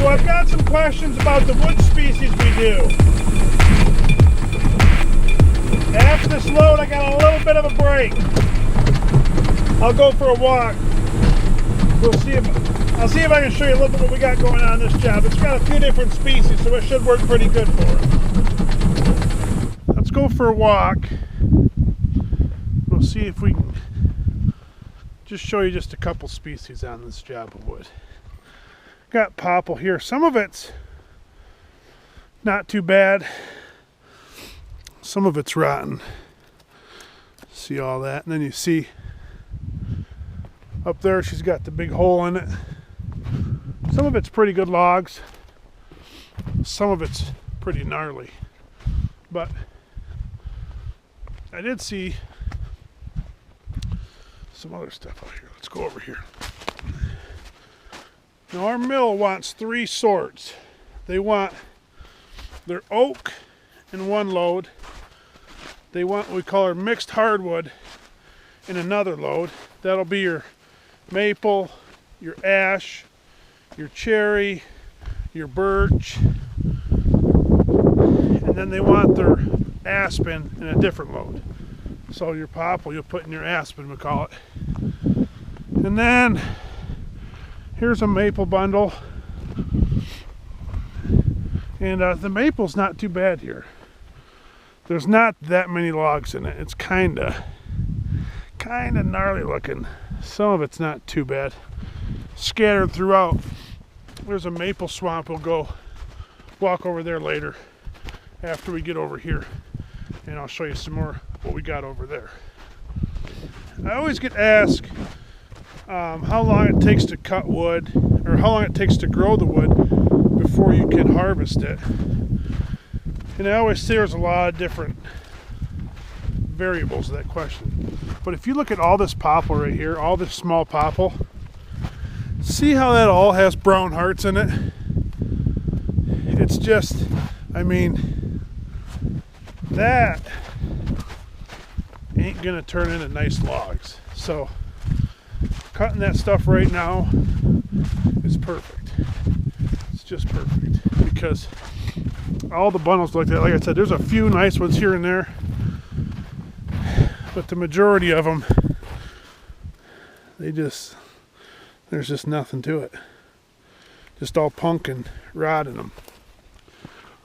So I've got some questions about the wood species we do. After this load, I got a little bit of a break. I'll go for a walk. I'll see if I can show you a little bit what we got going on in this job. It's got a few different species, so it should work pretty good for us. Let's go for a walk. We'll see if we can just show you just a couple species on this job of wood. Got popple here. Some of it's not too bad. Some of it's rotten. See all that? And then you see up there she's got the big hole in it. Some of it's pretty good logs. Some of it's pretty gnarly. But I did see some other stuff out here. Let's go over here. Now our mill wants 3 sorts. They want their oak in one load. They want what we call our mixed hardwood in another load. That'll be your maple, your ash, your cherry, your birch, and then they want their aspen in a different load. So your popple you'll put in your aspen, we call it. And then here's a maple bundle. And the maple's not too bad here. There's not that many logs in it. It's kinda gnarly looking. Some of it's not too bad. Scattered throughout. There's a maple swamp. We'll go walk over there later after we get over here, and I'll show you some more what we got over there. I always get asked how long it takes to cut wood, or how long it takes to grow the wood before you can harvest it. And I always say there's a lot of different variables to that question. But if you look at all this popple right here, all this small popple, see how that all has brown hearts in it? It's just, I mean, that ain't gonna turn into nice logs. So cutting that stuff right now is perfect. It's just perfect because all the bundles like that, like I said, there's a few nice ones here and there, but the majority of them, there's just nothing to it. Just all punk and rot in them.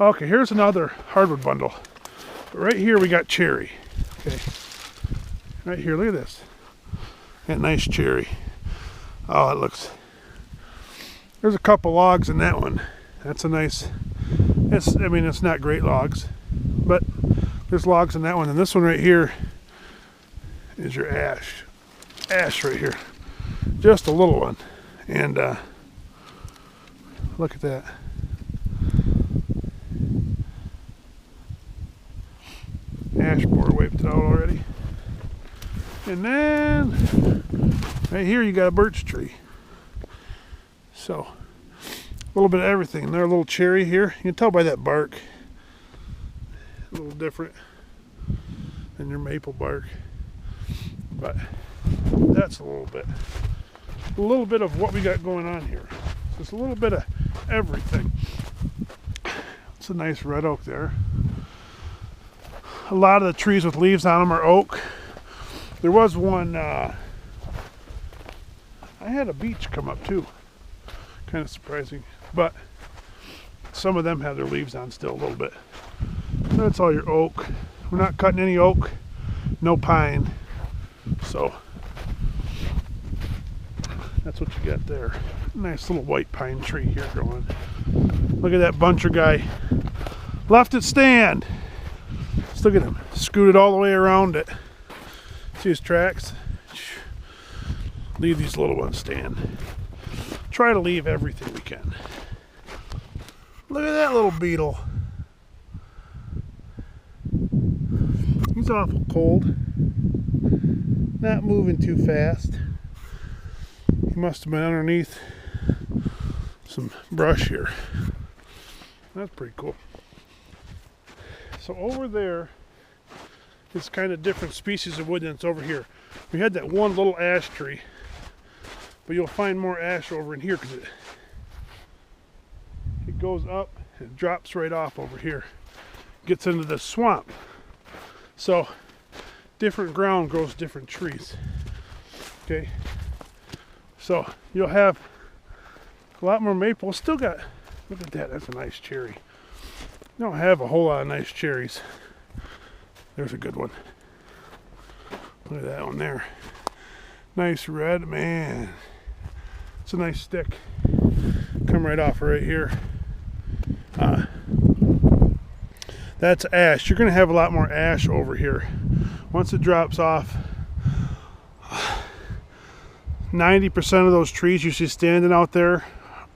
Okay, here's another hardwood bundle. But right here we got cherry. Okay, right here, look at this. That nice cherry. Oh, it looks. There's a couple logs in that one. That's a nice. I mean, it's not great logs, but there's logs in that one. And this one right here is your ash. Ash right here. Just a little one. And look at that. Ash borer wiped it out already. And then right here you got a birch tree. So a little bit of everything. There's a little cherry here. You can tell by that bark. A little different than your maple bark. But that's a little bit of what we got going on here. Just a little bit of everything. It's a nice red oak there. A lot of the trees with leaves on them are oak. There was one, I had a beech come up too. Kind of surprising. But some of them have their leaves on still a little bit. That's all your oak. We're not cutting any oak, no pine. So that's what you got there. Nice little white pine tree here growing. Look at that buncher guy. Left it stand. Just look at him. Scooted all the way around it. See his tracks? Leave these little ones stand. Try to leave everything we can. Look at that little beetle. He's awful cold. Not moving too fast. He must have been underneath some brush here. That's pretty cool. So over there is kind of different species of wood than it's over here. We had that one little ash tree, but you'll find more ash over in here because goes up and drops right off over here. Gets into the swamp. So different ground grows different trees. Okay. So you'll have a lot more maple. Still got, look at that, that's a nice cherry. You don't have a whole lot of nice cherries. There's a good one. Look at that one there. Nice red, man. It's a nice stick. Come right off right here. That's ash. You're gonna have a lot more ash over here. Once it drops off, 90% of those trees you see standing out there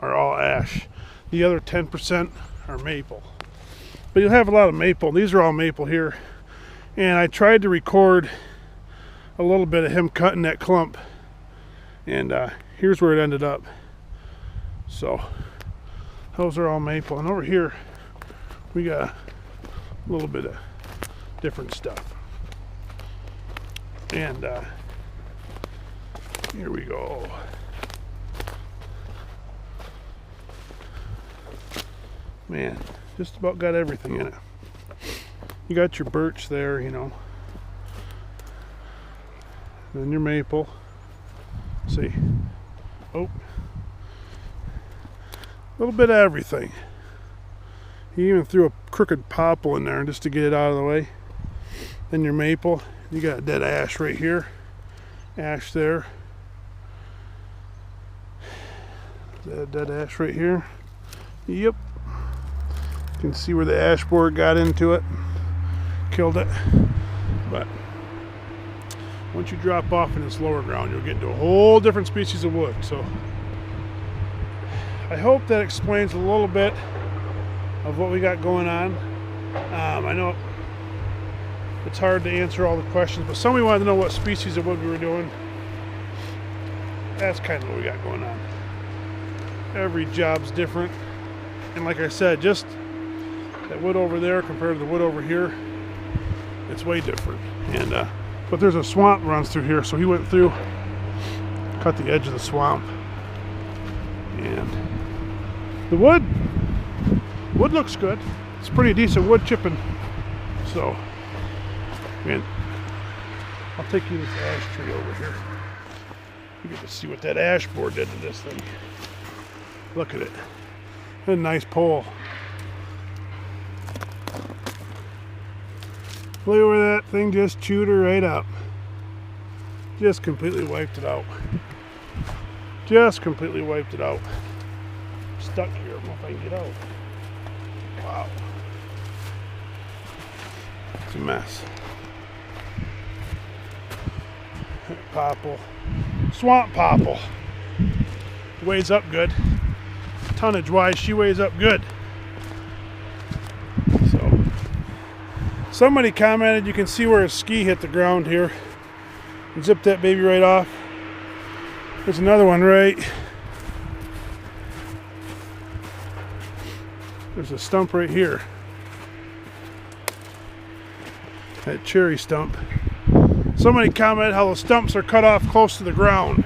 are all ash. The other 10% are maple. But you'll have a lot of maple. These are all maple here. And I tried to record a little bit of him cutting that clump. And here's where it ended up. So those are all maple. And over here we got a little bit of different stuff. And here we go. Man, just about got everything in it. You got your birch there, you know. Then your maple. See. Oh. A little bit of everything. He even threw a crooked popple in there just to get it out of the way. Then your maple. You got dead ash right here. Ash there. Dead ash right here. Yep. You can see where the ash borer got into it. Killed it. But once you drop off in this lower ground, you'll get into a whole different species of wood. So I hope that explains a little bit of what we got going on. I know it's hard to answer all the questions, but somebody wanted to know what species of wood we were doing. That's kind of what we got going on. Every job's different. And like I said, just that wood over there compared to the wood over here, it's way different. And but there's a swamp runs through here, so he went through, cut the edge of the swamp. And the wood looks good. It's pretty decent wood chipping. So, man, I'll take you to this ash tree over here. You get to see what that ash borer did to this thing. Look at it. A nice pole. Look where that thing just chewed her right up. Just completely wiped it out. Just completely wiped it out. I'm stuck here. I don't know if I can get out. Wow. It's a mess. Popple. Swamp popple. Weighs up good. Tonnage wise, she weighs up good. So somebody commented you can see where a ski hit the ground here. Zip that baby right off. There's another one right. There's a stump right here. That cherry stump. Somebody commented how the stumps are cut off close to the ground.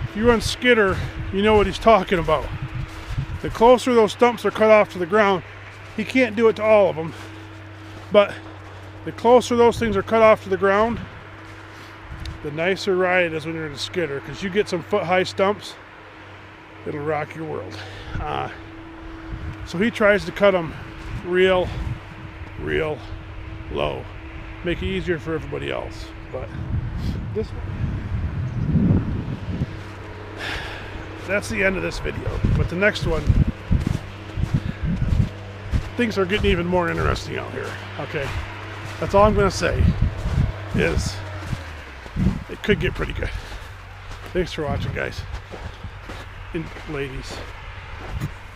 If you run skidder, you know what he's talking about. The closer those stumps are cut off to the ground, he can't do it to all of them, but the closer those things are cut off to the ground, the nicer ride it is when you're in a skidder, because you get some foot-high stumps, it'll rock your world. So he tries to cut them real low, make it easier for everybody else. But this one, that's the end of this video. But the next one, things are getting even more interesting out here. Okay, that's all I'm gonna say is it could get pretty good. Thanks for watching, guys and ladies.